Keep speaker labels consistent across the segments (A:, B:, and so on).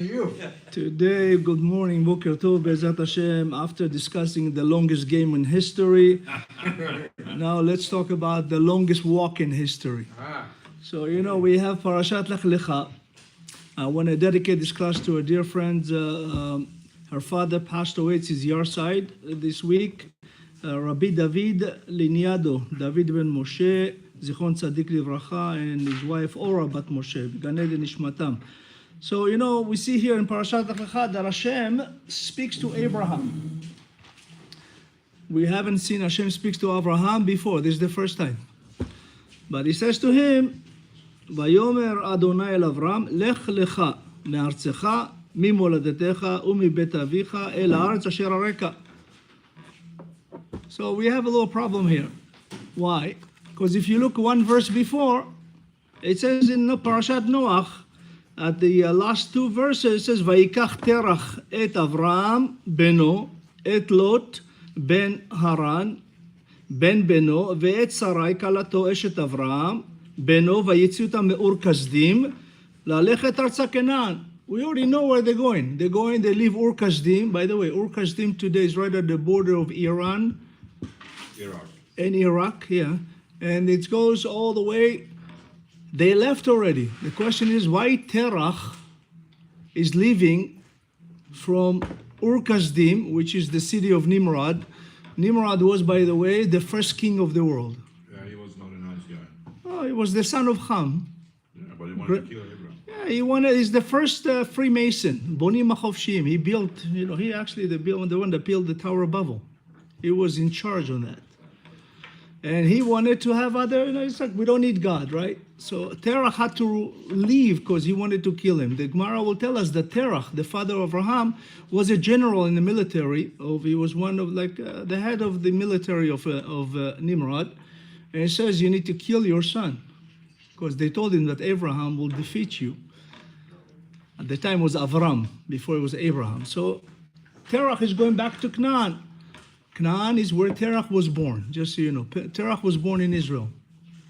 A: You.
B: Today, good morning, Boker Tov, Be'ezat Hashem. After discussing the longest game in history, now let's talk about the longest walk in history. So, we have Parashat LECH LECHA. I want to dedicate this class to a dear friend. Her father passed away. It's his yahrzeit this week. Rabbi David Liniado, David ben Moshe, Zichron Tzadik Livracha, and his wife Ora bat Moshe, Gan Eden Nishmatam. So, we see here in Parashat LECH LECHA that Hashem speaks to Abraham. We haven't seen Hashem speaks to Abraham before. This is the first time. But he says to him, Vayomer Adonai el Avram, Lech Lecha me'artzecha, mimoladetecha, umibet avicha, el haaretz asher areka. So we have a little problem here. Why? Because if you look one verse before, it says in Parashat Noach, at the last two verses, it says, Vayikach terach et Avram beno, et Lot ben Haran, ben beno, ve'et Sarai kalato eshet Avram, beno, vayitzi otam me'ur kasdim, lalechet arza Kenan. We already know where they're going. They leave Ur Kasdim. By the way, Ur Kasdim today is right at the border of Iran.
A: Iraq.
B: And Iraq, yeah. And it goes all the way. They left already. The question is why Terach is leaving from Ur Kasdim, which is the city of Nimrod. Nimrod was, by the way, the first king of the world.
A: Yeah, he was not a nice guy.
B: Oh, he was the son of Ham.
A: Yeah, but he wanted to kill Abraham.
B: Yeah, he's the first Freemason, Boni Machovshim. He built, he actually the one that built the Tower of Babel. He was in charge on that. And he wanted to have other, it's like, we don't need God, right? So Terach had to leave because he wanted to kill him. The Gemara will tell us that Terach, the father of Abraham, was a general in the military. He was one of, the head of the military of Nimrod. And it says, you need to kill your son. Because they told him that Abraham will defeat you. At the time it was Avram, before it was Abraham. So Terach is going back to Canaan. Canaan is where Terach was born, just so you know. Terach was born in Israel.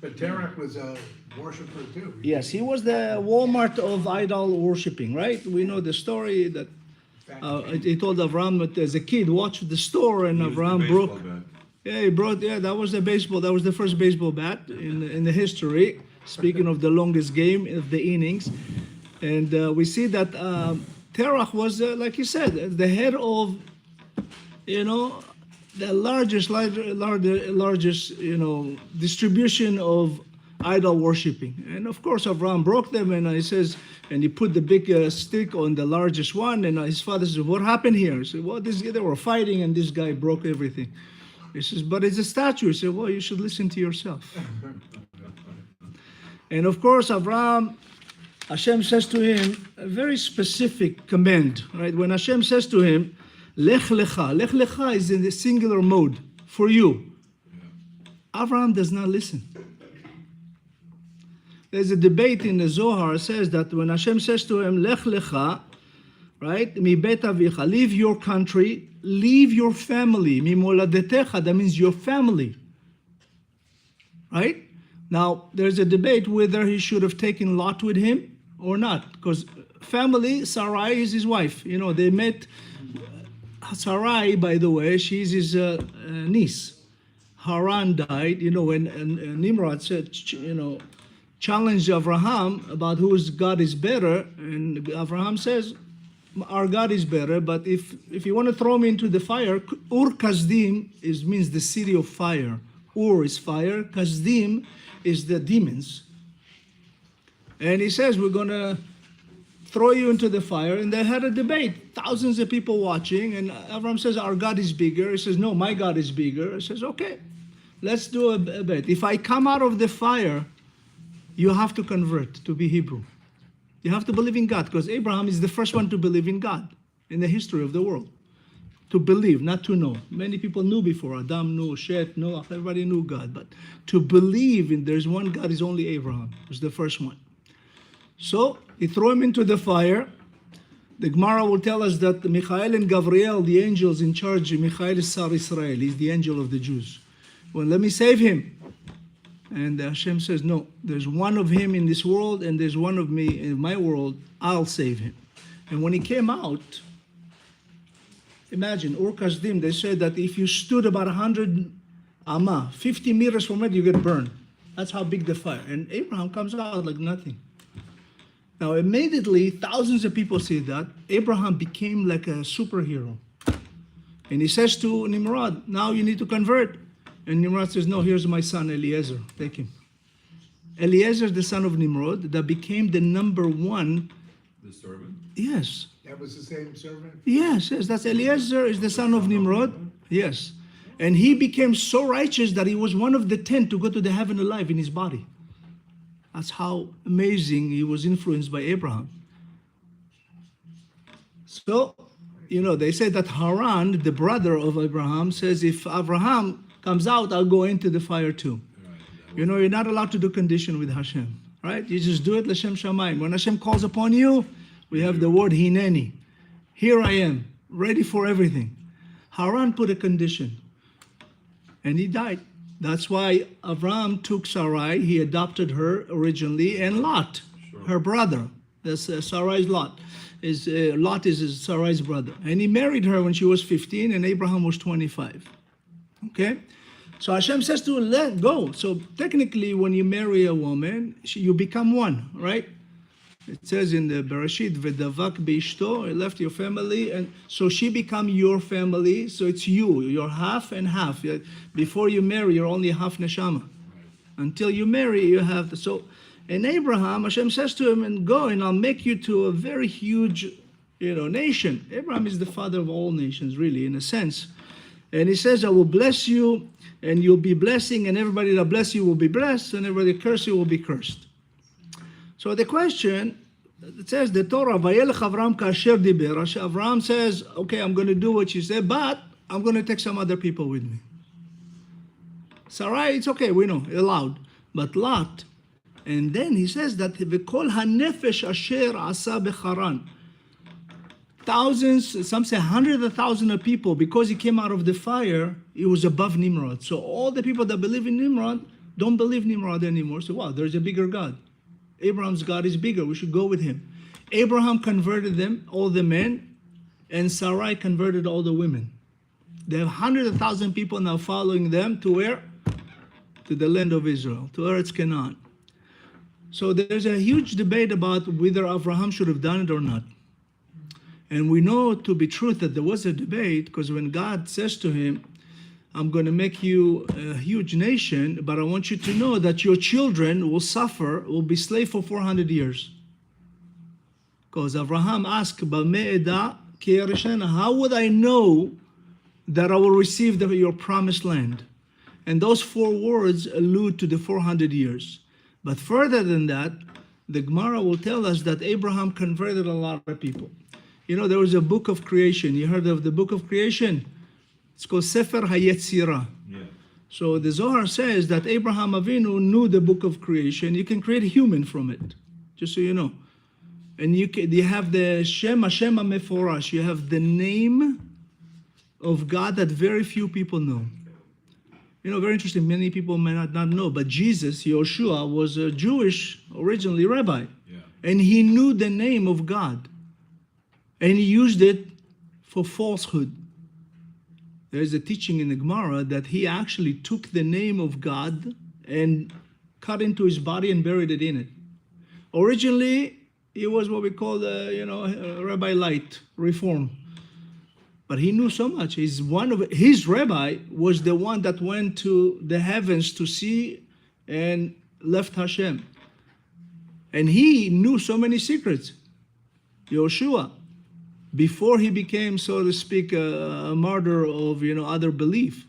C: But Terach was a worshiper too.
B: Yes, he was the Walmart of idol worshipping, right? We know the story that he told Avram that as a kid, watch the store, and Avram broke. Yeah, he brought. Yeah, that was the baseball. That was the first baseball bat in the history. Speaking of the longest game of the innings, and we see that Terach was, like you said, the head of, the largest, distribution of idol worshipping. And of course, Abraham broke them, and he says, and he put the big stick on the largest one, and his father says, what happened here? He said, well, they were fighting, and this guy broke everything. He says, but it's a statue. He said, well, you should listen to yourself. And of course, Hashem says to him a very specific command, right? When Hashem says to him, Lech Lecha. Lech Lecha is in the singular mode for you. Abraham does not listen. There's a debate in the Zohar says that when Hashem says to him, Lech Lecha, right? Mi bet avicha, leave your country, leave your family. Mi moladetecha, that means your family. Right? Now, there's a debate whether he should have taken Lot with him or not. Because family, Sarai is his wife. They met. Sarai, by the way, she's his niece. Haran died, when Nimrod said, challenged Abraham about whose God is better, and Abraham says, our God is better, but if you want to throw me into the fire, Ur Kasdim means the city of fire. Ur is fire, Kasdim is the demons. And he says, we're going to throw you into the fire. And they had a debate, thousands of people watching, and Abraham says, our God is bigger. He says, no, my God is bigger. He says, okay, let's do a bet. If I come out of the fire, you have to convert to be Hebrew. You have to believe in God, because Abraham is the first one to believe in God in the history of the world. To believe, not to know. Many people knew before. Adam knew, Shet, Noah, everybody knew God. But to believe in there's one God is only Abraham. Was the first one. So he threw him into the fire. The Gemara will tell us that Michael and Gabriel, the angels in charge, Michael is Sar Israel. He's the angel of the Jews. Well, let me save him. And Hashem says, no, there's one of him in this world and there's one of me in my world. I'll save him. And when he came out, imagine, Ur Kasdim, they said that if you stood about 100 Amma, 50 meters from it, you get burned. That's how big the fire. And Abraham comes out like nothing. Now, immediately, thousands of people see that. Abraham became like a superhero. And he says to Nimrod, now you need to convert. And Nimrod says, no, here's my son Eliezer. Take him. Eliezer, the son of Nimrod, that became the number one.
A: The servant?
B: Yes.
C: That was the same servant?
B: Yes, that's Eliezer is the son of Nimrod. Yes. And he became so righteous that he was one of the 10 to go to the heaven alive in his body. That's how amazing he was influenced by Abraham. So, they say that Haran, the brother of Abraham, says, if Abraham comes out, I'll go into the fire too. You're not allowed to do condition with Hashem, right? You just do it L'Shem Shamayim. When Hashem calls upon you, we have the word HENNENI. Here I am, ready for everything. Haran put a condition, and he died. That's why Avram took Sarai. He adopted her originally, and Lot, her brother. That's Sarai's Lot. Lot is Sarai's brother. And he married her when she was 15, and Abraham was 25. Okay? So Hashem says to let go. So technically, when you marry a woman, you become one, right? It says in the Bereshit, "V'davak beishto," you left your family, and so she become your family. So it's you're half and half. Before you marry, you're only half neshama. Until you marry, you have so. And Abraham, Hashem says to him, "And go, and I'll make you to a very huge, nation." Abraham is the father of all nations, really, in a sense. And he says, "I will bless you, and you'll be blessing, and everybody that bless you will be blessed, and everybody that curse you will be cursed." So the question, it says the Torah, "Vayelech Avram kasher diber." Avram says, "Okay, I'm going to do what you said, but I'm going to take some other people with me." Sarai, it's okay, we know, allowed, but Lot. And then he says that v'kol hanefesh asher asa becharan. Thousands, some say hundreds of thousands of people, because he came out of the fire, he was above Nimrod. So all the people that believe in Nimrod don't believe Nimrod anymore. So wow, there's a bigger God. Abraham's God is bigger. We should go with him. Abraham converted them, all the men, and Sarai converted all the women. They have hundreds of thousands of people now following them to where? To the land of Israel, to Eretz Canaan. So there's a huge debate about whether Abraham should have done it or not. And we know to be truth that there was a debate, because when God says to him, "I'm going to make you a huge nation, but I want you to know that your children will suffer, will be slaves for 400 years." Because Abraham asked, "How would I know that I will receive your promised land?" And those 4 words allude to the 400 years. But further than that, the Gemara will tell us that Abraham converted a lot of people. There was a book of creation. You heard of the book of creation? It's called Sefer HaYetzirah.
A: Yeah.
B: So the Zohar says that Abraham Avinu knew the book of creation. You can create a human from it, just so you know. And you have the Shem Hashem HaMeforash. You have the name of God that very few people know. Very interesting. Many people may not know, but Jesus, Yeshua, was a Jewish, originally rabbi.
A: Yeah.
B: And he knew the name of God. And he used it for falsehood. There's a teaching in the Gemara that he actually took the name of God and cut into his body and buried it in it. Originally, he was what we call Rabbi Light, Reform. But he knew so much. His rabbi was the one that went to the heavens to see and left Hashem. And he knew so many secrets. Yeshua, before he became, so to speak, a martyr of other belief.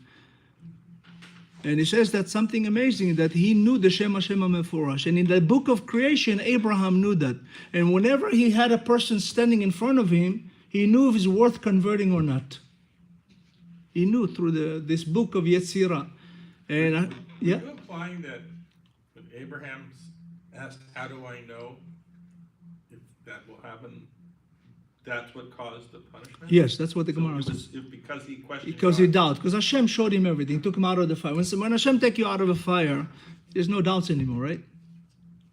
B: And he says that something amazing, that he knew the Shem Hashem HaMeforash. And in the book of creation, Abraham knew that. And whenever he had a person standing in front of him, he knew if it's worth converting or not. He knew through this book of Yetzirah. And yeah.
D: Are you implying that when Abraham asked, "How do I know if that will happen?" that's what caused the punishment?
B: Yes, that's what the
D: So
B: Gemara
D: it
B: says.
D: was because he questioned
B: Because he
D: God.
B: doubted. Because Hashem showed him everything, took him out of the fire. When Hashem takes you out of a fire, there's no doubts anymore, right?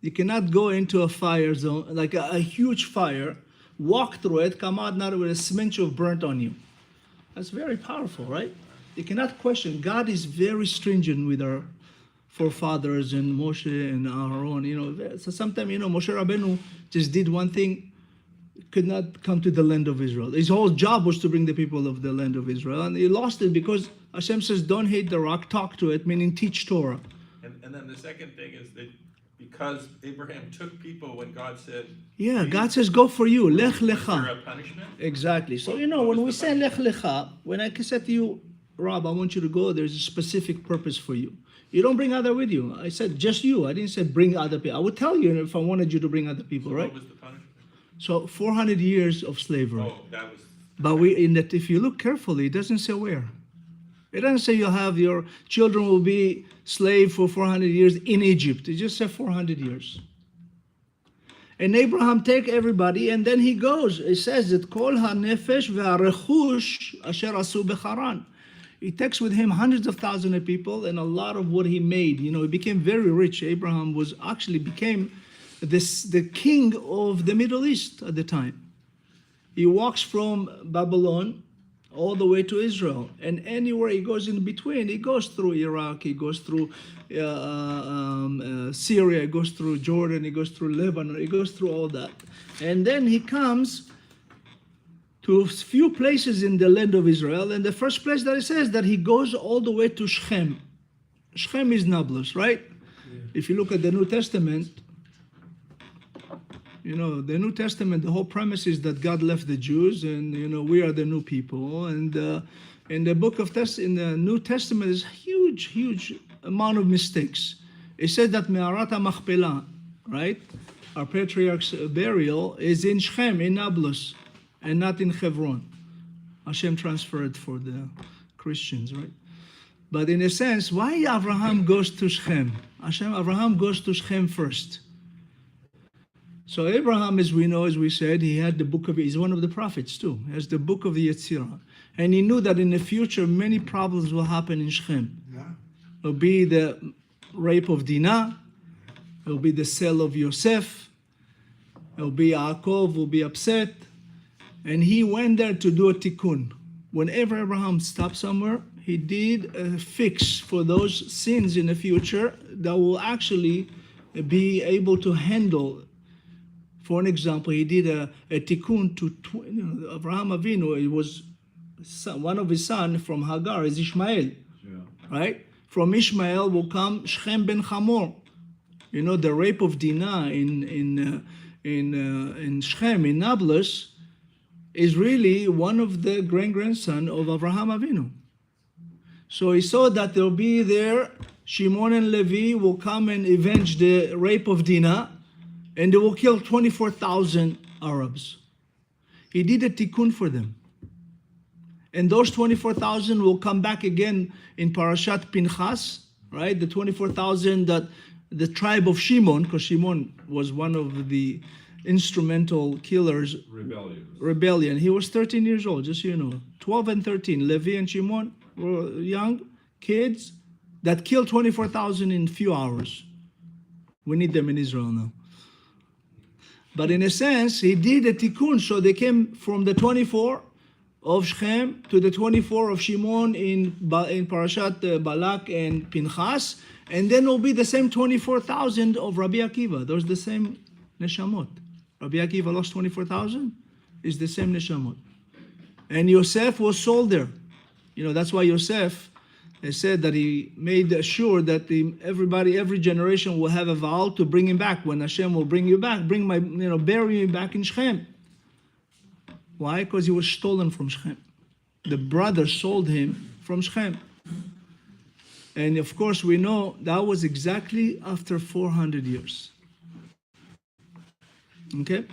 B: You cannot go into a fire zone, like a huge fire, walk through it, come out not with a smidge of burnt on you. That's very powerful, right? You cannot question. God is very stringent with our forefathers and Moshe and Aaron. So sometimes, Moshe Rabbeinu just did one thing, could not come to the land of Israel. His whole job was to bring the people of the land of Israel. And he lost it because Hashem says, don't hate the rock, talk to it, meaning teach Torah.
D: And then the second thing is that because Abraham took people when God said,
B: Yeah, God says, go for you, Lech
D: was there
B: Lecha.
D: a punishment?
B: Exactly. So,
D: What
B: when we
D: was the
B: say Lech Lecha, when I said to you, Rob, I want you to go, there's a specific purpose for you. You don't bring other with you. I said, just you. I didn't say bring other people. I would tell you if I wanted you to bring other people, right?
D: What was the punishment?
B: So 400 years of slavery.
D: Oh, that was.
B: But if you look carefully, it doesn't say where. It doesn't say you'll have your children will be slave for 400 years in Egypt. It just said 400 years. And Abraham take everybody, and then he goes. It says that Kol ha-nefesh ve'arechush asher asu becharan. He takes with him hundreds of thousands of people and a lot of what he made. He became very rich. Abraham became the king of the Middle East at the time. He walks from Babylon all the way to Israel, and anywhere he goes in between, he goes through Iraq, he goes through Syria, he goes through Jordan, he goes through Lebanon, he goes through all that. And then he comes to a few places in the land of Israel, and the first place that it says that he goes all the way to Shechem. Shechem is Nablus, right? Yeah. If you look at the New Testament, the New Testament, the whole premise is that God left the Jews, and we are the new people. And in the in the New Testament, there's huge amount of mistakes. It says that Me'arat HaMachpelah, right? Our patriarch's burial is in Shechem, in Nablus, and not in Hebron. Hashem transferred for the Christians, right? But in a sense, why Abraham goes to Shechem? Abraham goes to Shechem first. So Abraham, as we know, as we said, he had the book of, he's one of the prophets too. He has the book of the Yetzirah. And he knew that in the future, many problems will happen in Shechem.
C: Yeah.
B: It'll be the rape of Dinah. It'll be the sale of Yosef. It'll be Yaakov will be upset. And he went there to do a tikkun. Whenever Abraham stopped somewhere, he did a fix for those sins in the future that will actually be able to handle. For an example, he did a tikkun to Abraham Avinu. It was one of his sons from Hagar is Ishmael, right? From Ishmael will come Shechem ben Hamor. The rape of Dinah in Shechem in Nablus is really one of the grandson of Abraham Avinu. So he saw that there'll be there Shimon and Levi will come and avenge the rape of Dinah. And they will kill 24,000 Arabs. He did a tikkun for them. And those 24,000 will come back again in Parashat Pinchas, right? The 24,000 that the tribe of Shimon, because Shimon was one of the instrumental killers. Rebellion. He was 13 years old, just so you know. 12 and 13. Levi and Shimon were young kids that killed 24,000 in a few hours. We need them in Israel now. But in a sense, he did a tikkun, so they came from the 24 of Shechem to the 24 of Shimon in Parashat Balak and Pinchas, and then will be the same 24,000 of Rabbi Akiva. Those the same neshamot. Rabbi Akiva lost 24,000, is the same neshamot. And Yosef was sold there. That's why Yosef said that he made sure that every generation will have a vow to bring him back. When Hashem will bring you back, bury him back in Shechem. Why? Because he was stolen from Shechem. The brother sold him from Shechem. And of course, we know that was exactly after 400 years. Okay?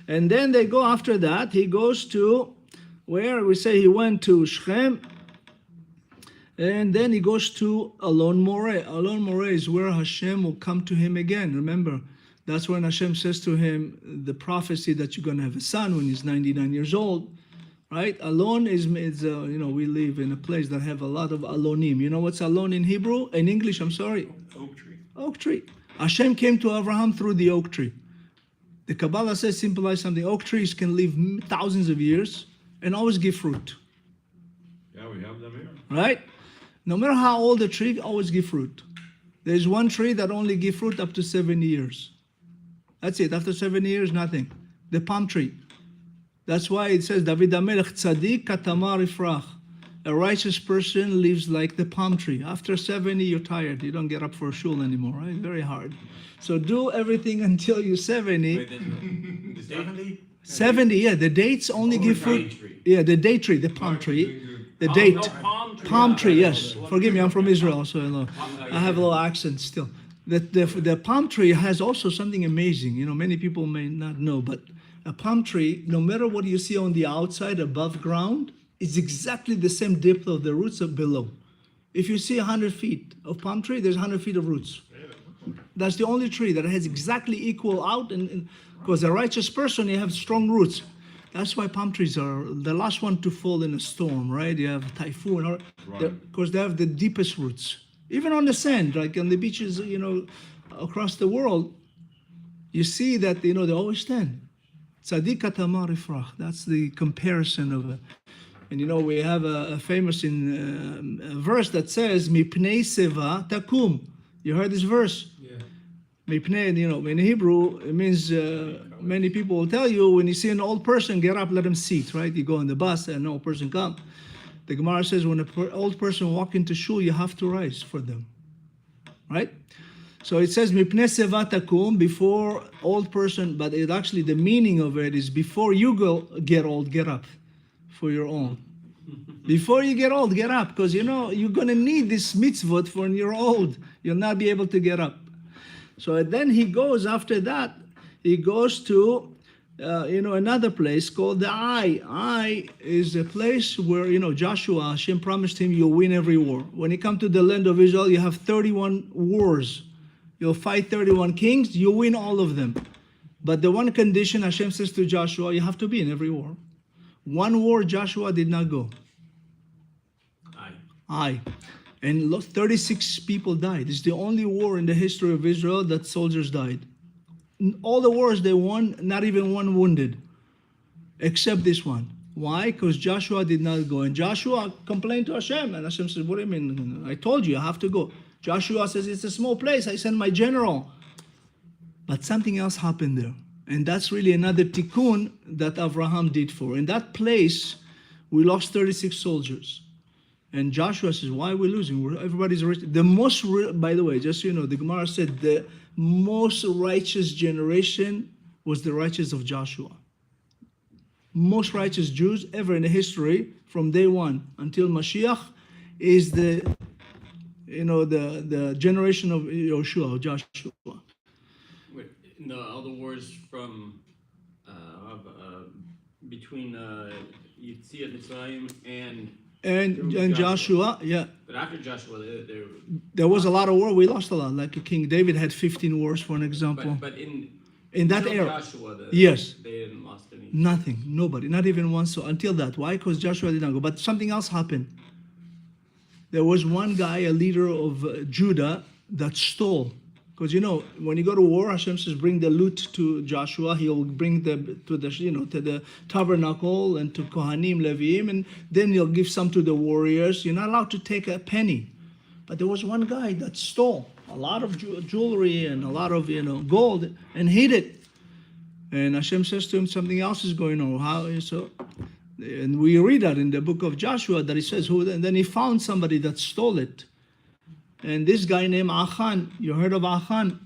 B: And then they go after that. He goes to where we say he went to Shechem. And then he goes to Alon Moreh. Alon Moreh is where Hashem will come to him again. Remember, that's when Hashem says to him, the prophecy that you're going to have a son when he's 99 years old, right? Alon is we live in a place that have a lot of Alonim. You know what's Alon in Hebrew? In English, I'm sorry.
D: Oak tree.
B: Oak tree. Hashem came to Abraham through the oak tree. The Kabbalah says, symbolize something. Oak trees can live thousands of years and always give fruit,
A: Yeah, we have them here.
B: right? No matter how old the tree, always give fruit. There's one tree that only give fruit up to 7 years. That's it. After 7 years, nothing. The palm tree. That's why it says, David HaMelech Tzadik Katamar Ifrach. A righteous person lives like the palm tree. After 70, you're tired. You don't get up for a shul anymore, right? Very hard. So do everything until you're 70.
E: Wait, then, the 70?
B: 70, yeah. The dates only give fruit. Yeah, the date tree, the palm tree. The date.
E: No, palm tree.
B: Palm tree, yes. Forgive me, I'm from Israel, so I have a little accent still. The palm tree has also something amazing. You know, many people may not know, but a palm tree, no matter what you see on the outside above ground, it's exactly the same depth of the roots of below. If you see 100 feet of palm tree, there's 100 feet of roots. That's the only tree that has exactly equal out, and because a righteous person, you have strong roots. That's why palm trees are the last one to fall in a storm, right? You have a typhoon, or because they have the deepest roots. Even on the sand, like on the beaches, you know, across the world, you see that, you know, they always stand. Tzadik katamar ifrach. That's the comparison of it. And you know, we have a famous a verse that says, Mipnei seva takum. You heard this verse?
E: Yeah.
B: Mipnei, you know, in Hebrew, it means many people will tell you when you see an old person, get up, let him sit, right? You go on the bus and an old person come. The Gemara says when an old person walk into shul, you have to rise for them, right? So it says Mipnei seva takum, before old person, but it actually, the meaning of it is before you get old, get up for your own. Before you get old, get up, because you know you're going to need this mitzvot for when you're old. You'll not be able to get up. So then he goes, after that, he goes to, another place called the Ai. Ai is a place where, you know, Joshua, Hashem promised him you'll win every war. When you come to the land of Israel, you have 31 wars. You'll fight 31 kings, you win all of them. But the one condition Hashem says to Joshua, you have to be in every war. One war Joshua did not go. Aye. And 36 people died. It's the only war in the history of Israel that soldiers died. In all the wars they won, not even one wounded. Except this one. Why? Because Joshua did not go. And Joshua complained to Hashem. And Hashem says, what do you mean? I told you, I have to go. Joshua says, it's a small place. I sent my general. But something else happened there. And that's really another tikkun that Abraham did for. In that place, we lost 36 soldiers. And Joshua says, why are we losing? Everybody's rich. By the way, just so you know, the Gemara said the most righteous generation was the righteous of Joshua. Most righteous Jews ever in the history, from day one until Mashiach, is the generation of Joshua.
E: Wait, in the other wars from between Yetziat Mitzrayim and
B: Joshua, yeah.
E: But after Joshua,
B: There was a lot of war. We lost a lot. Like King David had 15 wars, for an example.
E: But
B: in that
E: until
B: era,
E: Joshua,
B: yes,
E: they didn't lost any.
B: nothing, nobody, not even one. So until that, why? Because Joshua did not go. But something else happened. There was one guy, a leader of Judah, that stole. Because you know, when you go to war, Hashem says, "Bring the loot to Joshua. He'll bring to the tabernacle and to Kohanim, Leviim, and then he'll give some to the warriors. You're not allowed to take a penny." But there was one guy that stole a lot of jewelry and a lot of gold and hid it. And Hashem says to him, something else is going on. How so? And we read that in the book of Joshua that he says who. And then he found somebody that stole it. And this guy named Achan, you heard of Achan?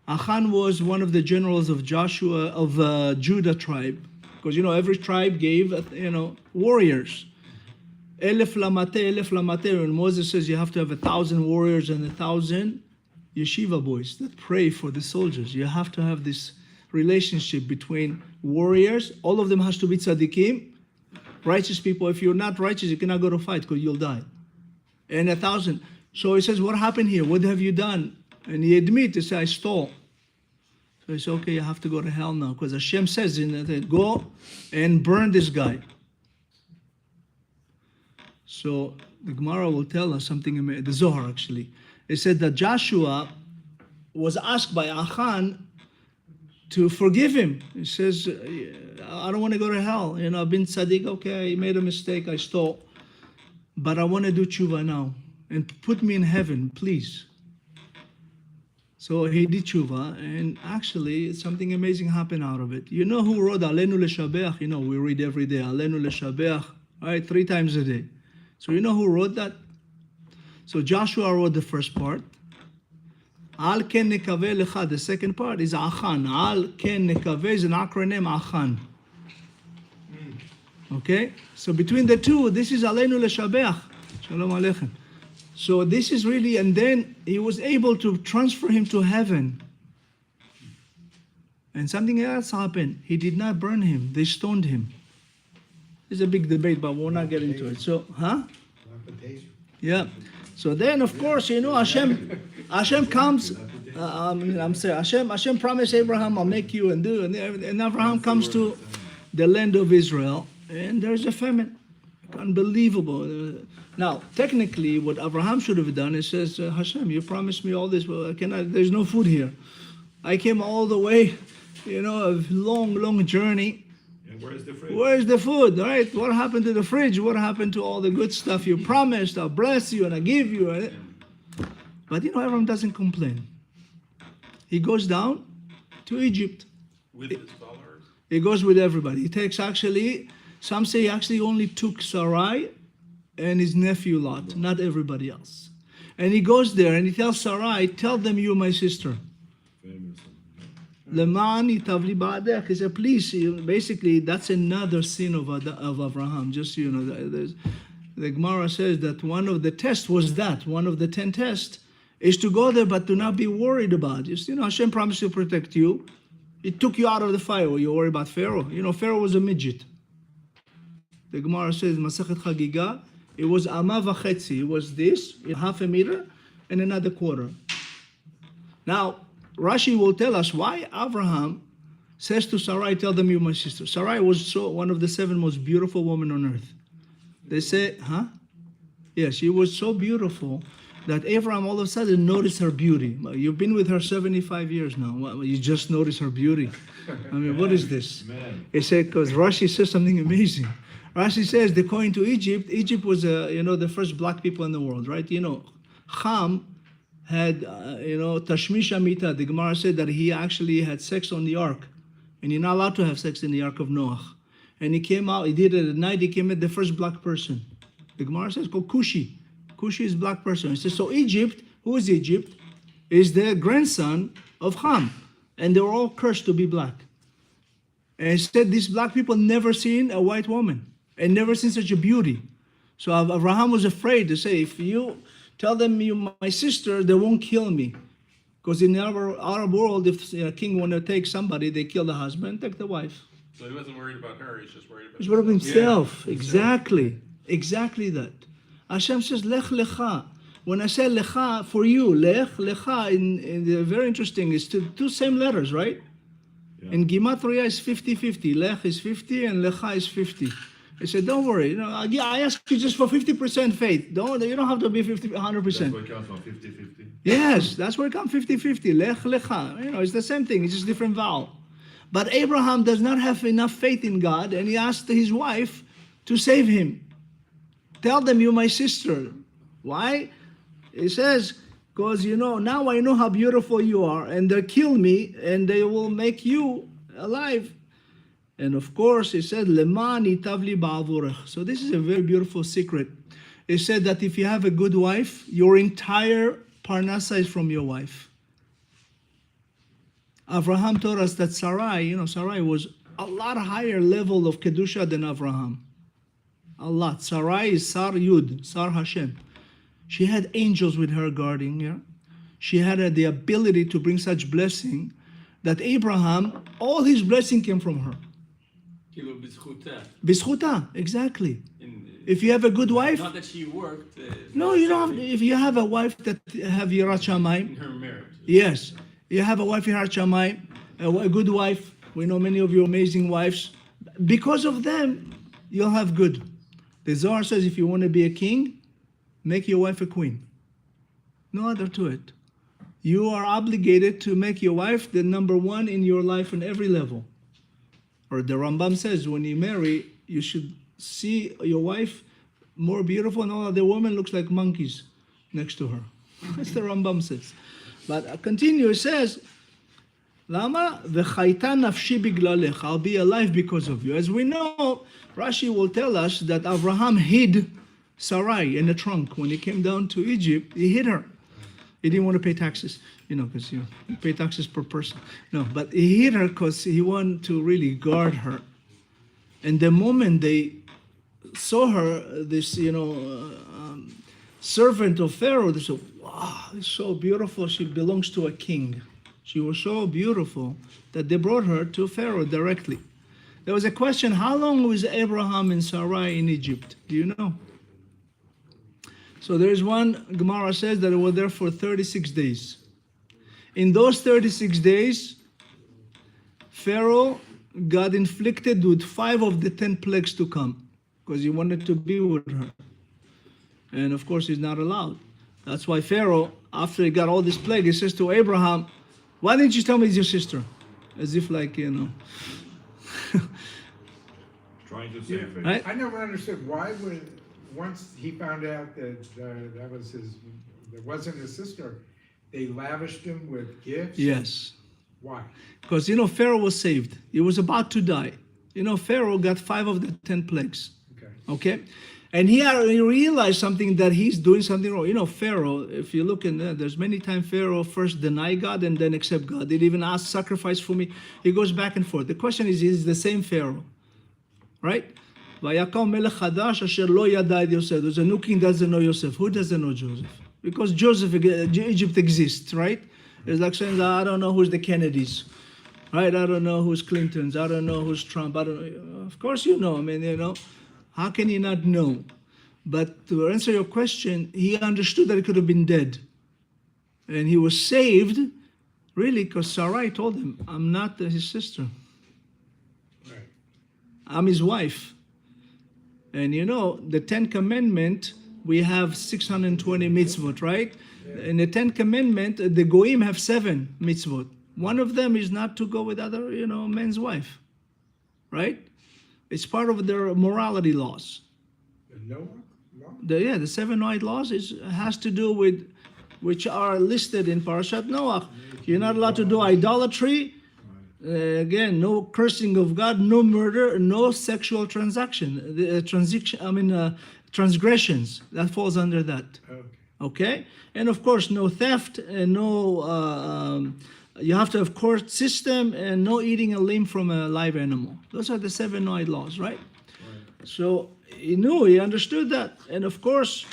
B: Achan was one of the generals of Joshua, of Judah tribe. Because, every tribe gave, warriors. Elef lamate. And Moses says you have to have 1,000 warriors and 1,000 yeshiva boys that pray for the soldiers. You have to have this relationship between warriors. All of them has to be tzaddikim, righteous people. If you're not righteous, you cannot go to fight because you'll die. And 1,000. So he says, what happened here? What have you done? And he admits, he says, I stole. So he said, okay, you have to go to hell now. Because Hashem says, go and burn this guy. So the Gemara will tell us something, the Zohar actually. It said that Joshua was asked by Achan, to forgive him. He says, I don't want to go to hell. I've been tzaddik, okay, I made a mistake, I stole. But I want to do tshuva now. And put me in heaven, please. So he did tshuva, and actually something amazing happened out of it. You know who wrote Alenu Leshabeach? We read every day, Alenu Leshabeach, right, 3 times a day. So you know who wrote that? So Joshua wrote the first part. Al ken nekaveh lecha, the second part is Achan. Al ken nekaveh is an acronym, Achan. Okay? So between the two, this is Alenu Leshabeach. Shalom Aleichem. So this is really, and then he was able to transfer him to heaven. And something else happened. He did not burn him. They stoned him. It's a big debate, but we'll not get into it. So, yeah. So then, of course, Hashem comes. I'm saying, Hashem promised Abraham, I'll make you and do, and Abraham comes to the land of Israel, and there's a famine. Unbelievable. Now, technically, what Abraham should have done is says, Hashem, you promised me all this, but there's no food here. I came all the way, a long journey.
A: And where's the fridge?
B: Where's the food, right? What happened to the fridge? What happened to all the good stuff you promised? I'll bless you and I'll give you. But Abraham doesn't complain. He goes down to Egypt.
D: With his followers?
B: He goes with everybody. He takes some say he actually only took Sarai and his nephew Lot, not everybody else. And he goes there and he tells Sarai, tell them you're my sister. Lemani tavli ba'adech. He said, please, basically that's another sin of Abraham. Just so you know, the Gemara says that one of the tests was that. One of the 10 tests is to go there but to not be worried about it. Hashem promised to protect you. It took you out of the fire. You worry about Pharaoh. Pharaoh was a midget. The Gemara says, Masachet Chagiga, it was Ama Vachetzi. It was this, half a meter, and another quarter. Now, Rashi will tell us why Abraham says to Sarai, tell them you're my sister. Sarai was one of the 7 most beautiful women on earth. They say, Yes, she was so beautiful that Abraham all of a sudden noticed her beauty. You've been with her 75 years now. You just noticed her beauty. What is this? He said, because Rashi says something amazing. Rashi says they're going to Egypt. Egypt was, the first black people in the world, right? Ham had, Tashmish Amita. The Gemara said that he actually had sex on the ark. And you're not allowed to have sex in the ark of Noah. And he came out, he did it at night, he came at the first black person. The Gemara says called Cushi. Cushi is black person. He says, so Egypt, who is Egypt? Is the grandson of Ham. And they were all cursed to be black. And he said these black people never seen a white woman. And never seen such a beauty. So Abraham was afraid to say, if you tell them you're my sister, they won't kill me. Because in our Arab world, if a king want to take somebody, they kill the husband, take the wife.
D: So he wasn't worried about her, he's just worried about
B: He's worried about himself.
D: Yeah.
B: Exactly that. Hashem says, Lech Lecha. When I say Lecha, for you, Lech Lecha, in very interesting, it's two same letters, right? Yeah. In Gematria is 50-50. Lech is 50 and Lecha is 50. I said, don't worry. I ask you just for 50% faith. You don't have to be 100%.
A: That's where it comes from, 50-50.
B: Yes, that's where it comes 50-50. Lech Lecha. It's the same thing. It's just different vowel. But Abraham does not have enough faith in God, and he asked his wife to save him. Tell them you're my sister. Why? He says, because now I know how beautiful you are, and they'll kill me, and they will make you alive. And of course, he said, Leman itavli ba'avurech. So this is a very beautiful secret. It said that if you have a good wife, your entire parnasa is from your wife. Abraham told us that Sarai, Sarai was a lot higher level of Kedusha than Abraham. A lot. Sarai is Sar Yud, Sar Hashem. She had angels with her guarding her. She had the ability to bring such blessing that Abraham, all his blessing came from her. Bizchuta, exactly. If you have a good wife.
E: Not that she worked.
B: No, you don't have. If you have a wife that have Yirat Shamayim.
E: In her marriage.
B: Yes. You have a wife Yirat Shamayim, a good wife. We know many of you amazing wives. Because of them, you'll have good. The Zohar says if you want to be a king, make your wife a queen. No other to it. you are obligated to make your wife the number one in your life on every level. Or the Rambam says, when you marry, you should see your wife more beautiful, and all other women looks like monkeys next to her. That's the Rambam says. But continue, it says, Lama v'chayta nafshi biglalech. I'll be alive because of you. As we know, Rashi will tell us that Abraham hid Sarai in the trunk. When he came down to Egypt, he hid her. He didn't want to pay taxes, because you pay taxes per person. No, but he hid her because he wanted to really guard her. And the moment they saw her, this, servant of Pharaoh, they said, wow, it's so beautiful. She belongs to a king. She was so beautiful that they brought her to Pharaoh directly. There was a question, how long was Abraham and Sarai in Egypt? Do you know? So there's one, Gemara says that they were there for 36 days. In those 36 days, Pharaoh got inflicted with 5 of the 10 plagues to come because he wanted to be with her. And of course, he's not allowed. That's why Pharaoh, after he got all this plague, he says to Abraham, why didn't you tell me it's your sister? As if like,
A: Trying to save it.
B: Right?
C: I never understood why would, once he found out that that wasn't his sister, they lavished him with gifts?
B: Yes.
C: Why?
B: Because, Pharaoh was saved. He was about to die. Pharaoh got 5 of the 10 plagues. Okay? And he realized something, that he's doing something wrong. Pharaoh, if you look in there, there's many times Pharaoh first deny God and then accept God. They even ask, sacrifice for me. He goes back and forth. The question is the same Pharaoh, right? Vayakam melech chadash asher lo yada et Yosef. There's a new king that doesn't know Yosef. Who doesn't know Joseph? Because Egypt exists, right? It's like saying, I don't know who's the Kennedys, right? I don't know who's Clintons. I don't know who's Trump. I don't know. Of course you know. How can you not know? But to answer your question, he understood that he could have been dead. And he was saved, really, because Sarai told him, I'm not his sister.
C: Right.
B: I'm his wife. And the 10 Commandments, we have 620 mitzvot, right? Yeah. In the 10 Commandments, the Goyim have 7 mitzvot. One of them is not to go with other, men's wife, right? It's part of their morality laws.
C: The Noah law?
B: The 7 Noahide laws has to do with, which are listed in Parashat Noah. You're not allowed to do idolatry. Again, no cursing of God, no murder, no sexual transgressions. That falls under that. Okay? And of course, no theft and no. You have to have court system and no eating a limb from a live animal. Those are the 7 Noahide laws, right? So he understood that. And of course,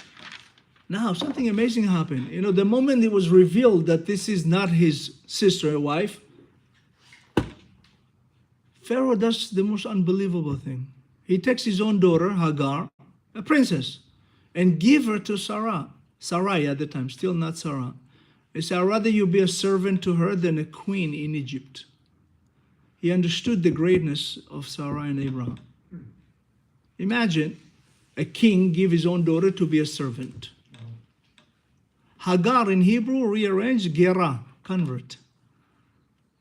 B: now something amazing happened. The moment it was revealed that this is not his sister or wife, Pharaoh does the most unbelievable thing. He takes his own daughter, Hagar, a princess, and give her to Sarai at the time, still not Sarah. He said, I'd rather you be a servant to her than a queen in Egypt. He understood the greatness of Sarai and Abraham. Imagine a king give his own daughter to be a servant. Hagar in Hebrew rearranged Gerah, convert.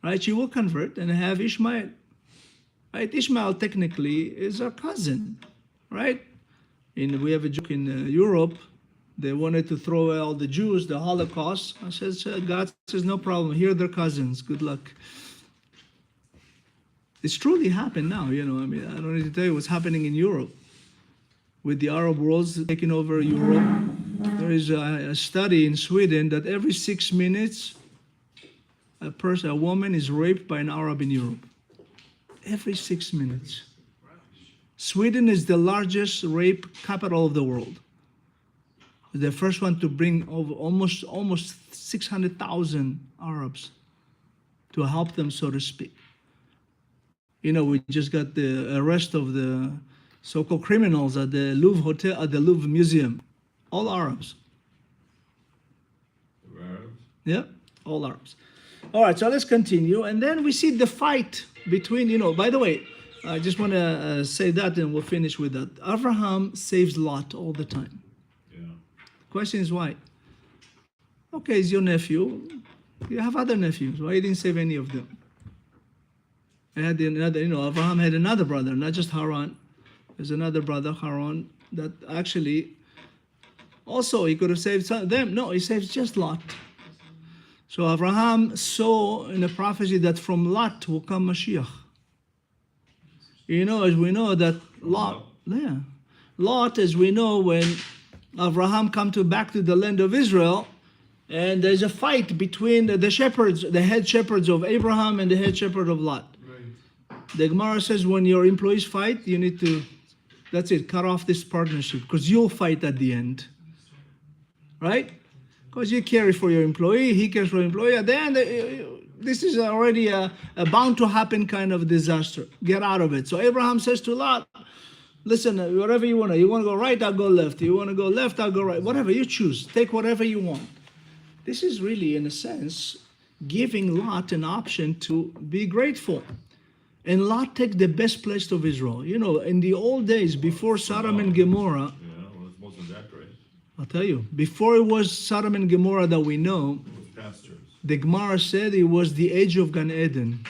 B: Right? She will convert and have Ishmael. Right? Ishmael technically is a cousin. Right? We have a joke in Europe. They wanted to throw away all the Jews, the Holocaust. God says, no problem. Here they're cousins. Good luck. It's truly happened now. I don't need to tell you what's happening in Europe with the Arab worlds taking over Europe. There is a study in Sweden that every 6 minutes, a woman is raped by an Arab in Europe. Every 6 minutes. Sweden is the largest rape capital of the world. The first one to bring over almost 600,000 Arabs to help them, so to speak. We just got the arrest of the so-called criminals at the Louvre Hotel, at the Louvre Museum. All Arabs.
A: Arabs?
B: Yeah, all Arabs. All right, so let's continue. And then we see the fight between, by the way, I just want to say that and we'll finish with that. Abraham saves Lot all the time. Question is why? Okay, he's your nephew. You have other nephews. Why you didn't save any of them? I had another, Abraham had another brother, not just Haran. There's another brother, Haran, that actually also he could have saved them. No, he saves just Lot. So Abraham saw in a prophecy that from Lot will come Mashiach. As we know that Lot, as we know, when Abraham come back to the land of Israel, and there's a fight between the shepherds, the head shepherds of Abraham and the head shepherd of Lot. The Gemara says when your employees fight, you need to, that's it, cut off this partnership, because you'll fight at the end. Right? Because you care for your employee, he cares for your employee. At the end, this is already a bound to happen kind of disaster. Get out of it. So Abraham says to Lot, listen, whatever you want to go right, I'll go left. You want to go left, I'll go right. Whatever you choose, take whatever you want. This is really, in a sense, giving Lot an option to be grateful. And Lot take the best place of Israel. In the old days, before Sodom and Gomorrah,
A: it's most of that, right?
B: I'll tell you, before it was Sodom and Gomorrah that we know, the Gemara said it was the age of Gan Eden.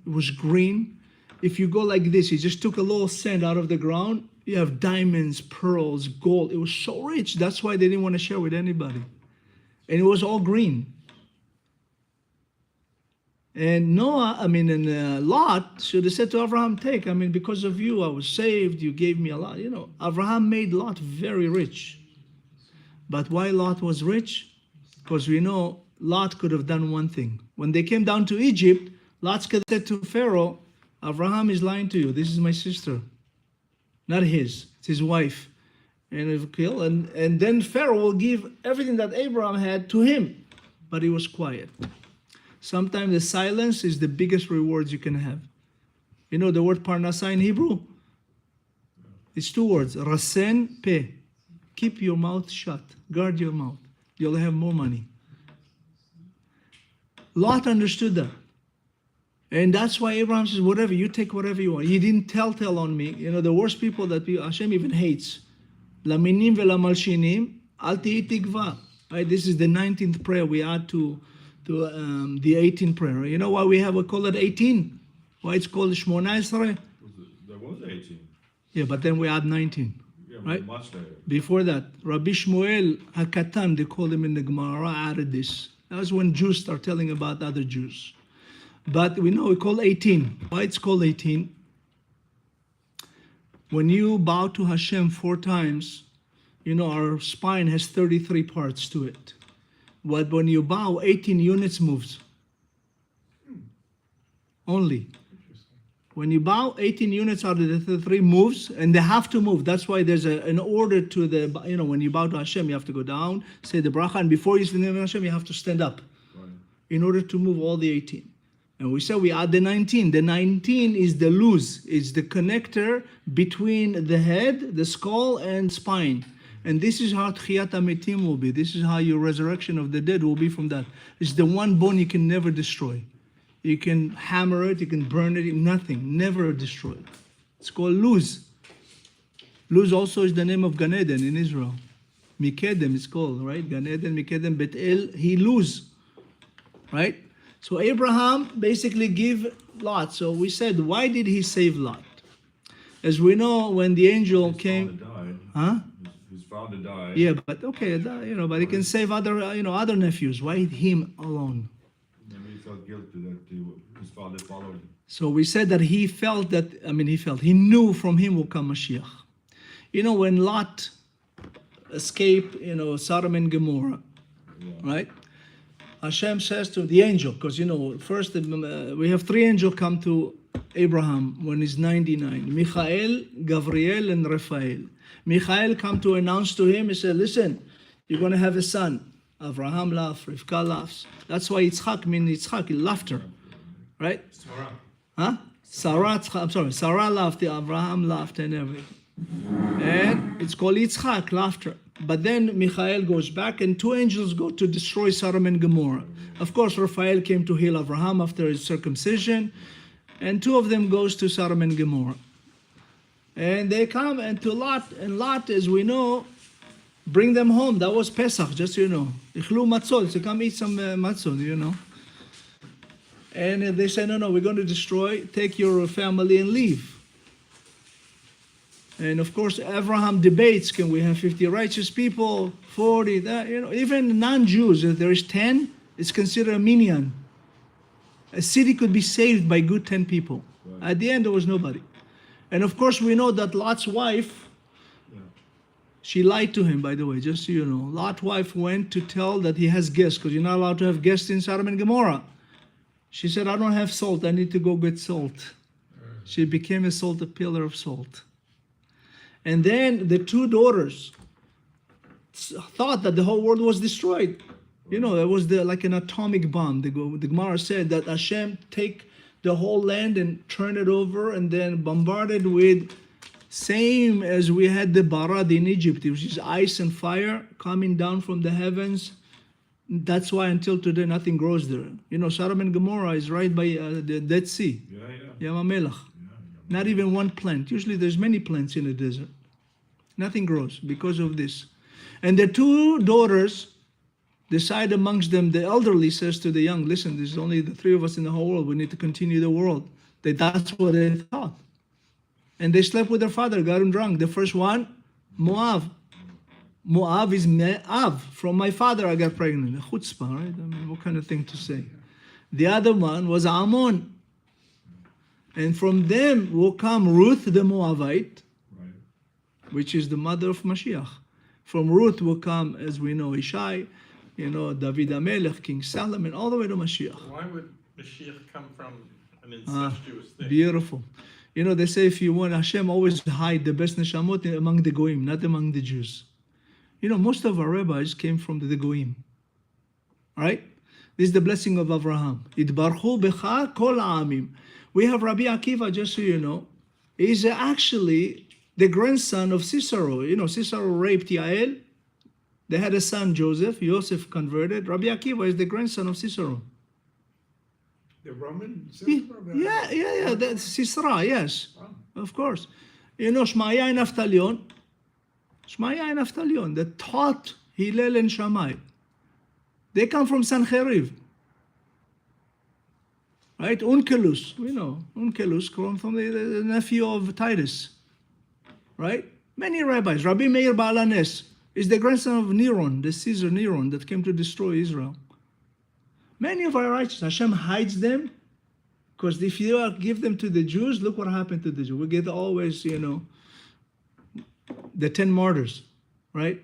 B: It was green. If you go like this, you just took a little sand out of the ground, you have diamonds, pearls, gold. It was so rich. That's why they didn't want to share with anybody. And it was all green. And Lot should have said to Abraham, take, because of you I was saved, you gave me a lot. Abraham made Lot very rich. But why Lot was rich? Because we know Lot could have done one thing. When they came down to Egypt, Lot said to Pharaoh, Abraham is lying to you. This is my sister. Not his. It's his wife. And then Pharaoh will give everything that Abraham had to him. But he was quiet. Sometimes the silence is the biggest rewards you can have. The word parnasa in Hebrew? It's two words. Rasen, pe. Keep your mouth shut. Guard your mouth. You'll have more money. Lot understood that. And that's why Abraham says, whatever, you take whatever you want. You didn't tell on me. The worst people that Hashem even hates. Laminim velamalshinim, al ti'i tikva. Right? This is the 19th prayer we add to the 18th prayer. You know why we call it 18? Why it's called Shmona Esrei?
A: There was 18.
B: Yeah, but then we add 19.
A: Yeah,
B: right?
A: Much later.
B: Before that, Rabbi Shmuel HaKatan, they called him in the Gemara, added this. That was when Jews start telling about other Jews. But we know we call 18. Why it's called 18? When you bow to Hashem 4 times, our spine has 33 parts to it. But when you bow, 18 units moves. Only. When you bow, 18 units out of the 33 moves, and they have to move. That's why there's an order to when you bow to Hashem, you have to go down, say the bracha, and before you say the name of Hashem, you have to stand up in order to move all the 18. And we said we add the 19. The 19 is the luz. It's the connector between the head, the skull, and spine. And this is how Tchiyat HaMetim will be. This is how your resurrection of the dead will be from that. It's the one bone you can never destroy. You can hammer it, you can burn it, nothing, never destroy it. It's called luz. Luz also is the name of Gan Eden in Israel. Mikedem is called, right? Gan Eden, Mikedem, Bet-El, he luz. Right? So Abraham basically gave Lot. So we said, why did he save Lot? As we know, when the angel came...
A: His father died.
B: Yeah, but okay, but he can save other nephews. Why him alone?
A: Maybe he felt guilty that his father followed him.
B: So we said that he knew from him will come Mashiach. When Lot escaped, Sodom and Gomorrah, right? Hashem says to the angel, because first we have 3 angels come to Abraham when he's 99. Michael, Gabriel, and Raphael. Michael come to announce to him, he said, listen, you're going to have a son. Abraham laughs, Rivka laughs. That's why Yitzchak means Yitzchak, laughter. Right? Sarah laughed, Abraham laughed and everything. And it's called Yitzchak, laughter. But then Michael goes back and 2 angels go to destroy Sodom and Gomorrah. Of course, Raphael came to heal Abraham after his circumcision. And 2 of them goes to Sodom and Gomorrah. And they come and to Lot. And Lot, as we know, bring them home. That was Pesach, just so you know. Ichlu matzot, so come eat some matzot, you know. And they said, no, we're going to destroy, take your family and leave. And of course, Abraham debates, can we have 50 righteous people, 40, that, you know, even non-Jews, if there is 10, it's considered a minyan. A city could be saved by good 10 people.
A: Right.
B: At the end, there was nobody. And of course, we know that Lot's wife, she lied to him, by the way, just so you know. Lot's wife went to tell that he has guests, because you're not allowed to have guests in Sodom and Gomorrah. She said, I don't have salt, I need to go get salt. She became a pillar of salt. And then the two daughters thought that the whole world was destroyed. You know, it was like an atomic bomb. The Gemara said that Hashem take the whole land and turn it over and then bombarded with, same as we had the Barad in Egypt, which is ice and fire coming down from the heavens. That's why until today nothing grows there. You know, Sodom and Gomorrah is right by the Dead Sea. Yam HaMelech. Not even one plant. Usually there's many plants in the desert. Nothing grows because of this. And the two daughters decide amongst them, the elderly says to the young, listen, there's only the three of us in the whole world. We need to continue the world. That's what they thought. And they slept with their father, got him drunk. The first one, Moab. Moab is Me'av. From my father I got pregnant. A chutzpah, right? I mean, what kind of thing to say? The other one was Ammon. And from them will come Ruth the Moabite,
A: Right.
B: which is the mother of Mashiach. From Ruth will come, as we know, Ishai, you know, David HaMelech, King Solomon, all the way to Mashiach.
D: Why would Mashiach come from an incestuous thing?
B: Beautiful. You know, they say if you want, Hashem always hide the best neshamot among the goyim, not among the Jews. You know, most of our rabbis came from the goyim. All right? This is the blessing of Avraham. Itbarchu becha kol ha'amim. We have Rabbi Akiva, just so you know, is actually the grandson of Cicero. You know, Cicero raped Yael. They had a son, Joseph. Joseph converted. Rabbi Akiva is the grandson of Cicero.
C: The Roman system?
B: Yeah. That's Sisera, yes.
C: Oh.
B: Of course. You know, Shmaya and Naftalion, that taught Hillel and Shammai. They come from Sancheriv. Right? Onkelos, we know. Onkelos come from the nephew of Titus. Right? Many rabbis. Rabbi Meir Baalanes is the grandson of Neron, the Caesar Neron that came to destroy Israel. Many of our righteous, Hashem hides them, because if you give them to the Jews, look what happened to the Jews. We get always, you know, the 10 martyrs, right?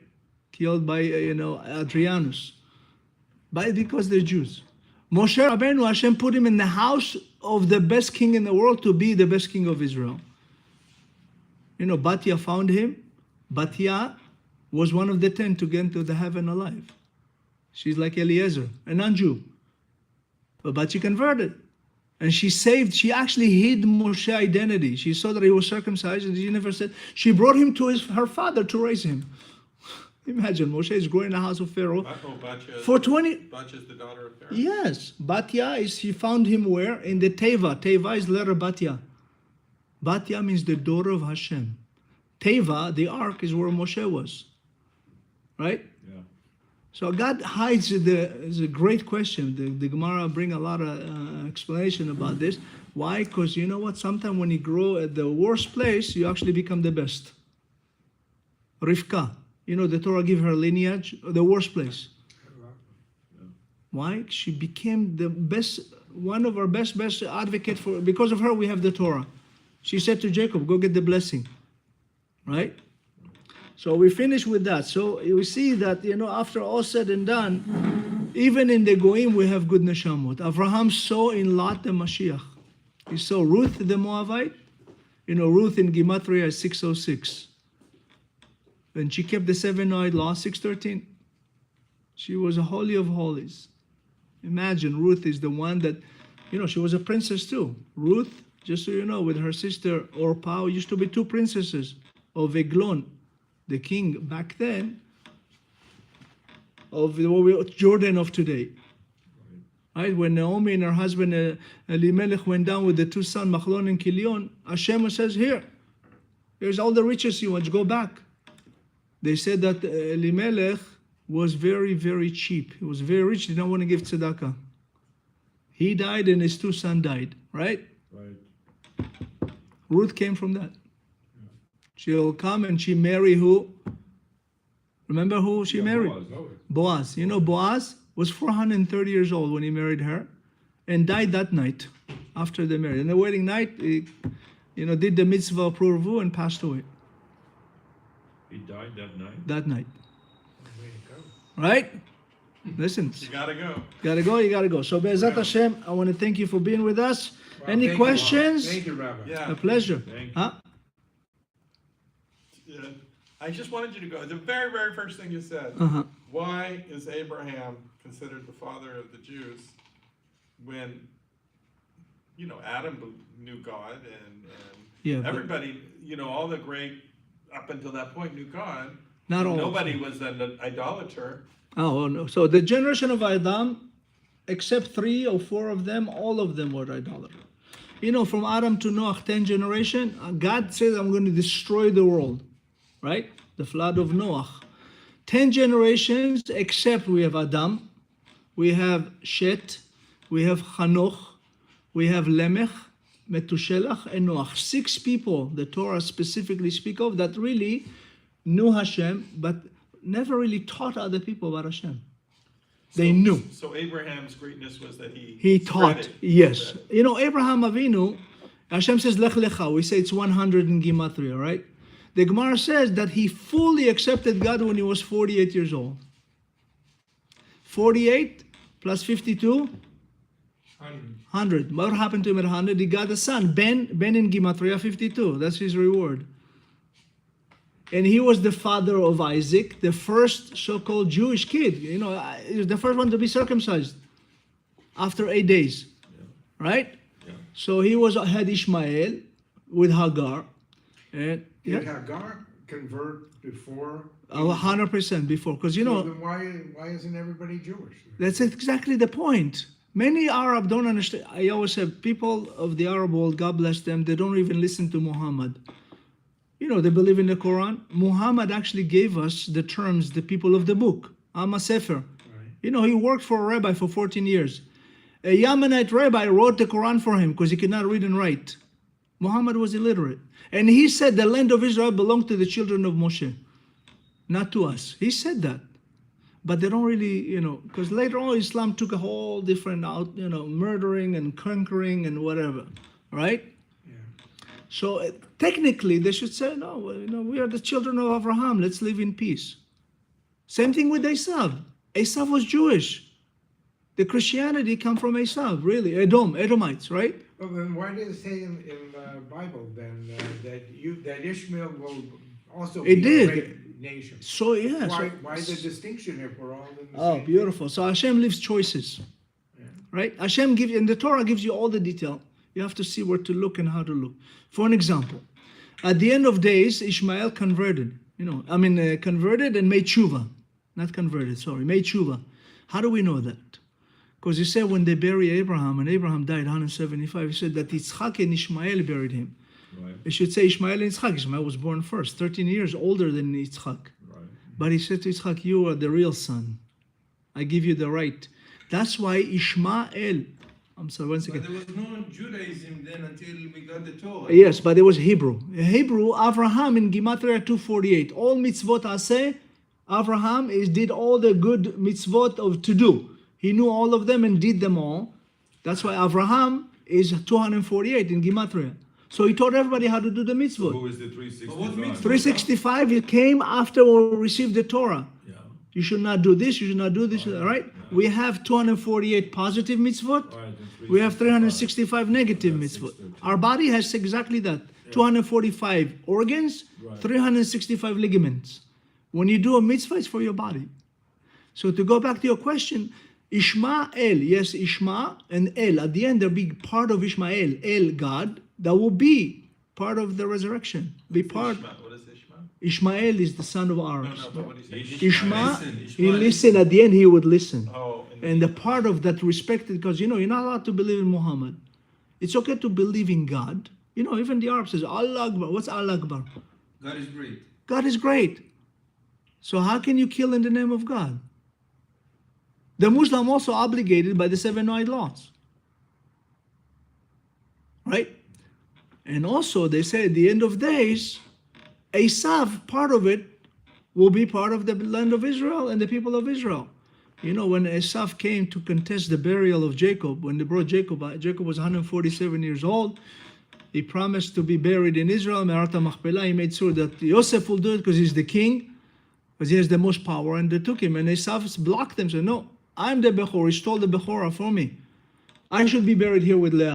B: Killed by, Adrianus. Because they're Jews. Moshe Rabbeinu, Hashem put him in the house of the best king in the world to be the best king of Israel. You know, Batya found him. Batya was one of the 10 to get into the heaven alive. She's like Eliezer, a non-Jew. But she converted. And she actually hid Moshe's identity. She saw that he was circumcised, and she never said. She brought him to her father to raise him. Imagine, Moshe is growing in the house of Pharaoh. For 20...
D: Batya is the daughter of Pharaoh.
B: Yes. Batya she found him where? In the Teva. Teva is letter Batya. Batya means the daughter of Hashem. Teva, the ark, is where Moshe was. Right?
A: Yeah.
B: So God hides is a great question. The Gemara bring a lot of explanation about this. Why? Because you know what? Sometimes when you grow at the worst place, you actually become the best. Rivka. You know, the Torah give her lineage, the worst place. Why? She became the best, one of our best advocate for, because of her we have the Torah. She said to Jacob, go get the blessing. Right? So we finish with that. So we see that, after all said and done, even in the Goyim we have good neshamot. Avraham saw in Lot the Mashiach. He saw Ruth the Moabite. Ruth in Gematria is 606. And she kept the 7-eyed law, 613. She was a holy of holies. Imagine, Ruth is the one that, she was a princess too. Ruth, just so you know, with her sister Orpah, used to be two princesses of Eglon, the king back then, of Jordan of today. Right? When Naomi and her husband Elimelech went down with the two sons, Machlon and Kilion, Hashem says, here's all the riches you want, go back. They said that Elimelech was very, very cheap. He was very rich. He didn't want to give tzedakah. He died and his two sons died, right?
A: Right.
B: Ruth came from that. She'll come and she marry who? Remember who she married?
A: Boaz.
B: Boaz. You know, Boaz was 430 years old when he married her and died that night after they married. And the wedding night, he, did the mitzvah of purvu and passed away
A: He died that night.
B: that night.
C: Way to go.
B: Right? Listen,
D: You gotta go.
B: you gotta go. So Be'ezat Hashem, I want to thank you for being with us.
C: Well,
B: Any
C: thank you.
B: questions?
C: Thank you, Rabbi.
D: Yeah.
B: A pleasure.
A: Thank you.
B: Huh?
D: I just wanted you to go. The very, very first thing you said.
B: Uh-huh.
D: Why is Abraham considered the father of the Jews when, Adam knew God and
B: Yeah, but
D: everybody, all the great, up until that point, knew God.
B: not all.
D: Nobody was an idolater.
B: Oh, no. So the generation of Adam, except 3 or 4 of them, all of them were idolaters. From Adam to Noah, 10 generations, God says, I'm going to destroy the world. Right? The flood of Noah. 10 generations, except we have Adam, we have Shet, we have Hanoch, we have Lemech, Metushelach, and Noah. 6 people the Torah specifically speak of that really knew Hashem, but never really taught other people about Hashem. They knew.
D: So Abraham's greatness was that
B: He taught,
D: spread it.
B: yes. Abraham Avinu, Hashem says, Lech Lecha. We say it's 100 in Gematria, right? The Gemara says that he fully accepted God when he was 48 years old. 48 plus 52? 100. What happened to him at 100? He got a son, Ben in Gematria 52. That's his reward. And he was the father of Isaac, the first so-called Jewish kid. He was the first one to be circumcised after 8 days. Right?
A: Yeah.
B: So he had Ishmael with Hagar. And
C: Did Hagar convert before?
B: 100% before, because
C: So then why isn't everybody Jewish?
B: that's exactly the point. Many Arab don't understand. I always say people of the Arab world, God bless them, they don't even listen to Muhammad. They believe in the Quran. Muhammad actually gave us the terms, the people of the book. Amma Sefer.
C: Right.
B: He worked for a rabbi for 14 years. A Yemenite rabbi wrote the Quran for him because he could not read and write. Muhammad was illiterate. And he said the land of Israel belonged to the children of Moshe, not to us. He said that. But they don't really, because later on Islam took a whole different out, murdering and conquering and whatever, right?
C: Yeah.
B: So technically they should say, no, we are the children of Abraham, let's live in peace. Same thing with Esav. Esav was Jewish. The Christianity come from Esav, really, Edomites, right?
C: Well, then why did it say in the Bible then that Ishmael will also
B: It
C: be
B: did.
C: a great nation?
B: So yeah.
C: Why the distinction if we're all in the
B: Oh,
C: same?
B: beautiful. So Hashem leaves choices, right? Hashem gives, and the Torah gives you all the detail. You have to see where to look and how to look. For an example, at the end of days, Ishmael converted. Converted and made tshuva. Not converted, sorry, made tshuva. How do we know that? Because he said when they bury Abraham, and Abraham died 175, he said that Yitzchak and Ishmael buried him.
A: Right.
B: It should say Ishmael and Yitzchak. Ishmael was born first, 13 years older than Yitzchak.
A: Right.
B: But he said to Yitzchak, you are the real son. I give you the right. That's why Ishmael, I'm sorry, one
F: But
B: second.
F: there was no Judaism then until we got the Torah.
B: Yes, but there was Hebrew. Hebrew, Avraham in Gematria 248. All mitzvot aseh, Avraham did all the good mitzvot of to do. He knew all of them and did them all. That's why Avraham is 248 in Gematria. So he taught everybody how to do the mitzvot.
A: Who is the 365?
F: But what means
B: 365, it came after we received the Torah.
A: Yeah.
B: You should not do this, you should not do this, right? We have 248 positive mitzvot.
A: Right, and
B: We have 365 negative mitzvot. Our body has exactly that. 245 organs,
A: Right.
B: 365 ligaments. When you do a mitzvah, it's for your body. So to go back to your question, Ishmael, yes, Ishma and El. At the end, there'll be part of Ishmael, El, God, that will be part of the resurrection. Be part.
D: Ishmael. What is Ishmael?
B: Ishmael is the son of
D: No,
B: ours.
D: no, but what do you say?
B: Ishma,
F: Listen,
B: he
F: Ishma
B: listened. At the end, he would listen.
D: Oh,
B: And the part of that respected, because you're not allowed to believe in Muhammad. It's okay to believe in God. Even the Arab says, Allah Akbar. What's Allah Akbar?
F: God is great.
B: God is great. So how can you kill in the name of God? The Muslim also obligated by the 7 Noahide laws. Right? And also they say at the end of days, Esav, part of it, will be part of the land of Israel and the people of Israel. You know, when Esav came to contest the burial of Jacob, when they brought Jacob was 147 years old. He promised to be buried in Israel, Me'arata Machpelah. He made sure that Yosef will do it because he's the king, because he has the most power, and they took him. And Esav blocked them, said, no, I'm the Bechor, he stole the Bechorah for me. I should be buried here with Leah.